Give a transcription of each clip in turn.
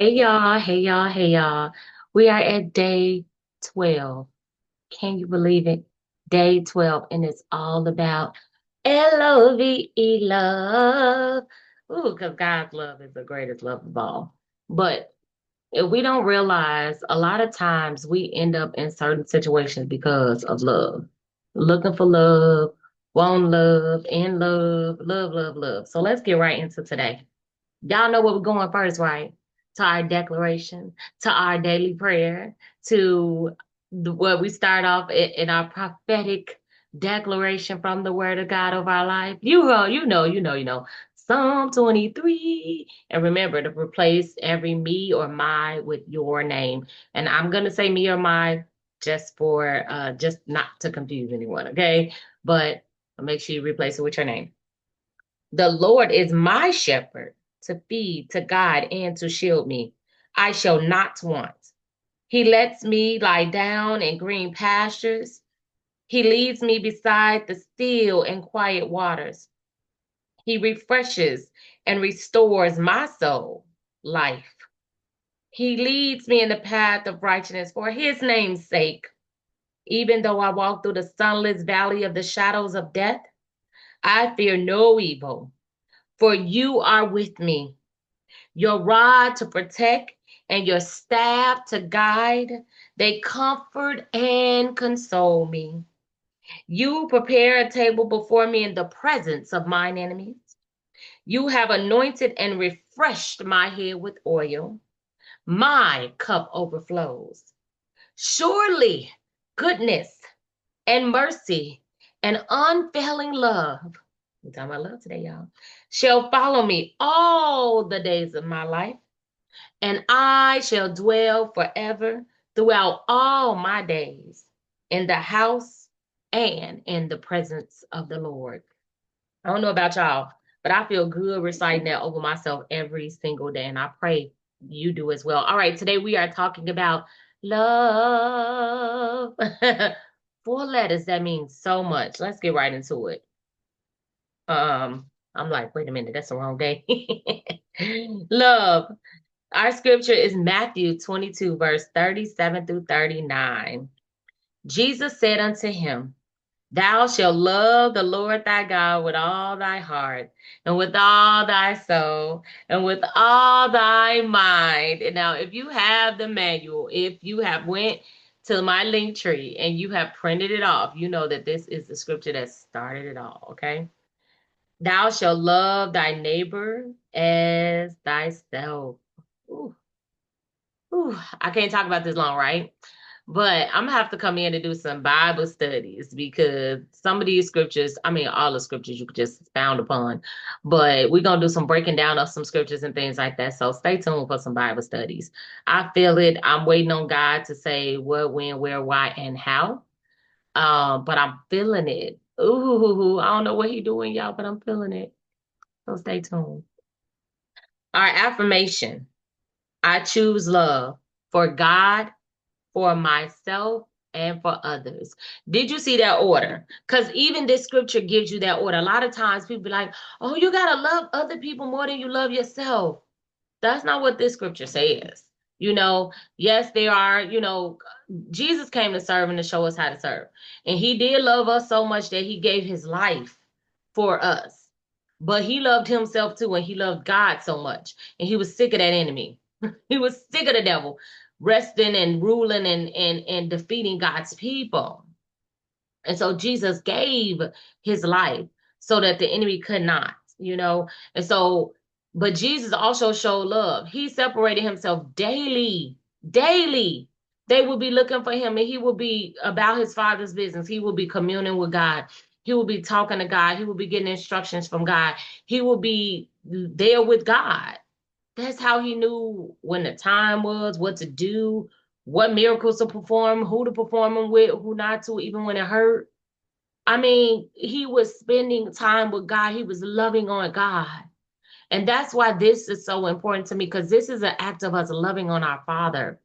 Hey y'all, hey y'all, hey y'all. We are at day 12. Can you believe it? Day 12, and it's all about L-O-V-E love. Ooh, because God's love is the greatest love of all. But if we don't realize, a lot of times we end up in certain situations because of love. Looking for love, want love, in love, love, love, love. So let's get right into today. Y'all know where we're going first, right? To our declaration, to our daily prayer, to what we start off in our prophetic declaration from the word of God of our life. You know. Psalm 23. And remember to replace every me or my with your name. And I'm gonna say me or my just not to confuse anyone, okay? But make sure you replace it with your name. The Lord is my shepherd to feed, to guide, and to shield me. I shall not want. He lets me lie down in green pastures. He leads me beside the still and quiet waters. He refreshes and restores my soul, life. He leads me in the path of righteousness for his name's sake. Even though I walk through the sunless valley of the shadows of death, I fear no evil, for you are with me. Your rod to protect and your staff to guide, they comfort and console me. You prepare a table before me in the presence of mine enemies. You have anointed and refreshed my head with oil. My cup overflows. Surely goodness and mercy and unfailing love, we're talking about love today, y'all, shall follow me all the days of my life, and I shall dwell forever throughout all my days in the house and in the presence of the Lord. I don't know about y'all, but I feel good reciting that over myself every single day, and I pray you do as well. All right, today we are talking about love. Four letters that mean so much. Let's get right into it. I'm like, wait a minute, that's the wrong day. Love. Our scripture is Matthew 22, verse 37 through 39. Jesus said unto him, Thou shalt love the Lord thy God with all thy heart, and with all thy soul, and with all thy mind. And now, if you have the manual, if you have went to my link tree and you have printed it off, you know that this is the scripture that started it all, okay? Thou shalt love thy neighbor as thyself. Ooh. Whew, I can't talk about this long, right? But I'm gonna have to come in and do some Bible studies because some of these scriptures, I mean, all the scriptures you could just expound upon, but we're gonna do some breaking down of some scriptures and things like that. So stay tuned for some Bible studies. I feel it. I'm waiting on God to say what, when, where, why, and how. But I'm feeling it. Ooh, I don't know what He's doing, y'all, but I'm feeling it. So stay tuned. Our affirmation: I choose love for God, for myself, and for others. Did you see that order? Because even this scripture gives you that order. A lot of times people be like, oh, you got to love other people more than you love yourself. That's not what this scripture says. Yes, there are, Jesus came to serve and to show us how to serve. And he did love us so much that he gave his life for us. But he loved himself too, and he loved God so much. And he was sick of that enemy. He was sick of the devil resting and ruling and defeating God's people. And so Jesus gave his life so that the enemy could not, And so, but Jesus also showed love. He separated himself daily, daily. They will be looking for him and he will be about his father's business. He will be communing with God. He will be talking to God. He will be getting instructions from God. He will be there with God. That's how he knew when the time was, what to do, what miracles to perform, who to perform them with, who not to, even when it hurt. I mean, he was spending time with God. He was loving on God. And that's why this is so important to me, because this is an act of us loving on our Father.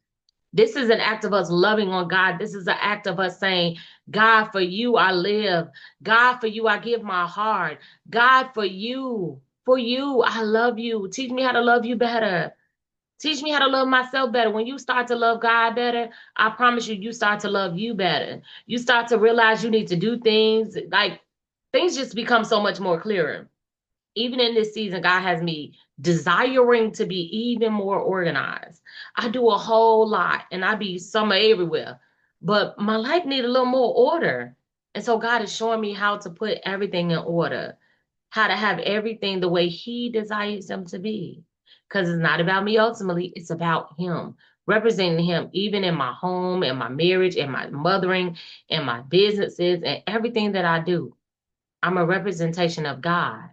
This is an act of us loving on God. This is an act of us saying, God, for you I live. God, for you I give my heart. God, for you I love you. Teach me how to love you better. Teach me how to love myself better. When you start to love God better, I promise you, you start to love you better. You start to realize you need to do things. Like, things just become so much more clearer. Even in this season, God has me desiring to be even more organized. I do a whole lot and I be somewhere everywhere, but my life need a little more order. And so God is showing me how to put everything in order, how to have everything the way he desires them to be. Because it's not about me ultimately, it's about him, representing him, even in my home, in my marriage, in my mothering, in my businesses, and everything that I do. I'm a representation of God,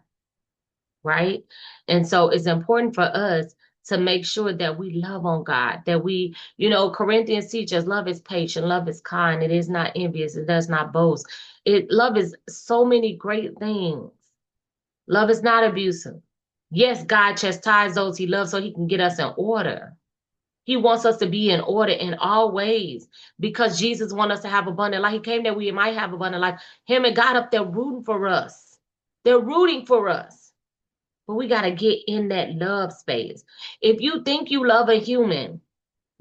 right? And so it's important for us to make sure that we love on God, that we, Corinthians teach us love is patient, love is kind, it is not envious, it does not boast. Love is so many great things. Love is not abusive. Yes, God chastises those he loves so he can get us in order. He wants us to be in order in all ways because Jesus wants us to have abundant life. He came that we might have abundant life. Him and God up there rooting for us. They're rooting for us. But we got to get in that love space. If you think you love a human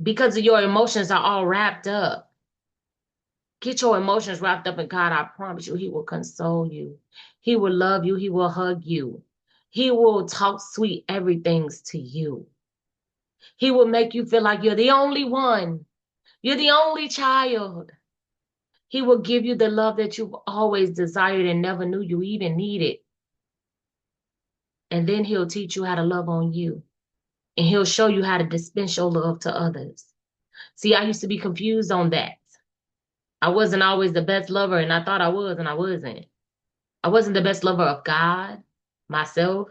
because of your emotions are all wrapped up, get your emotions wrapped up in God. I promise you, he will console you. He will love you. He will hug you. He will talk sweet everythings to you. He will make you feel like you're the only one. You're the only child. He will give you the love that you've always desired and never knew you even needed. And then he'll teach you how to love on you. And he'll show you how to dispense your love to others. See, I used to be confused on that. I wasn't always the best lover, and I thought I was, and I wasn't. I wasn't the best lover of God, myself.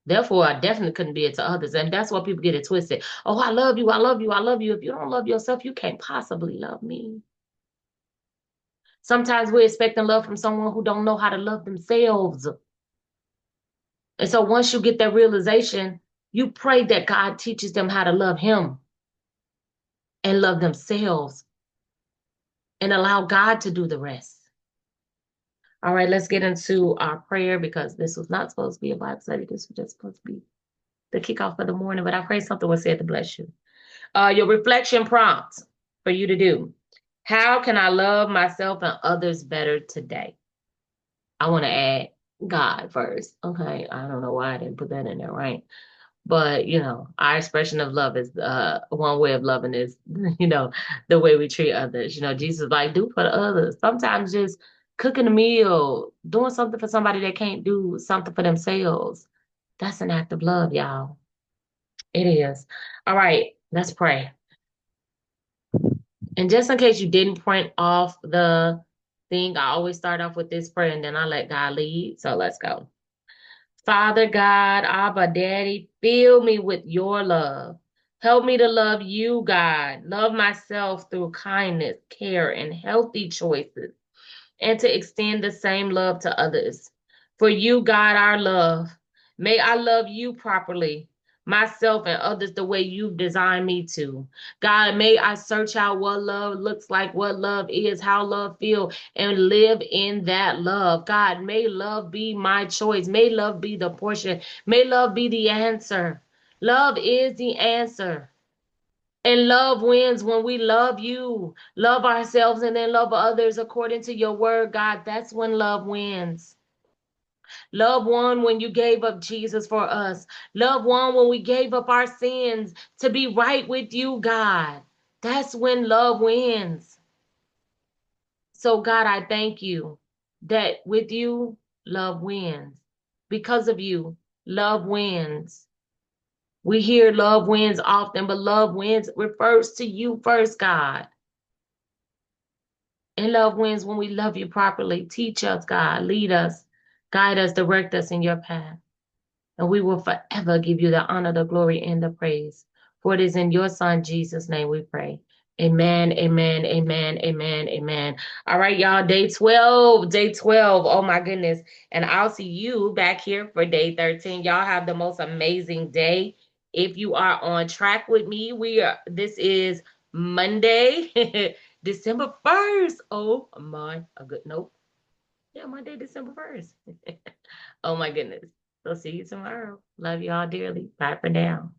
Therefore, I definitely couldn't be it to others. And that's why people get it twisted. Oh, I love you. I love you. I love you. If you don't love yourself, you can't possibly love me. Sometimes we're expecting love from someone who don't know how to love themselves. And so once you get that realization, you pray that God teaches them how to love him and love themselves and allow God to do the rest. All right, let's get into our prayer because this was not supposed to be a Bible study. This was just supposed to be the kickoff of the morning, but I pray something was said to bless you. Your reflection prompt for you to do. How can I love myself and others better today? I want to add God first. Okay, I don't know why I didn't put that in there, right? But our expression of love is one way of loving is the way we treat others. Jesus like do for the others. Sometimes just cooking a meal, doing something for somebody that can't do something for themselves. That's an act of love, y'all. It is. All right, let's pray. And just in case you didn't print off the thing, I always start off with this prayer and then I let God lead. So let's go. Father God, Abba, Daddy, fill me with your love. Help me to love you, God. Love myself through kindness, care, and healthy choices, and to extend the same love to others. For you, God, our love. May I love you properly, myself and others the way you've designed me to. God, may I search out what love looks like, what love is, how love feels, and live in that love. God, may love be my choice. May love be the portion. May love be the answer. Love is the answer. And love wins when we love you, love ourselves, and then love others according to your word, God. That's when love wins. Love won when you gave up Jesus for us. Love won when we gave up our sins to be right with you, God. That's when love wins. So, God, I thank you that with you, love wins. Because of you, love wins. We hear love wins often, but love wins refers to you first, God. And love wins when we love you properly. Teach us, God. Lead us, guide us, direct us in your path. And we will forever give you the honor, the glory, and the praise. For it is in your Son, Jesus' name, we pray. Amen, amen, amen, amen, amen. All right, y'all, day 12, day 12. Oh, my goodness. And I'll see you back here for day 13. Y'all have the most amazing day. If you are on track with me, this is Monday, December 1st. Oh, my, a good note. Yeah, Monday, December 1st. Oh, my goodness. So see you tomorrow. Love you all dearly. Bye for now.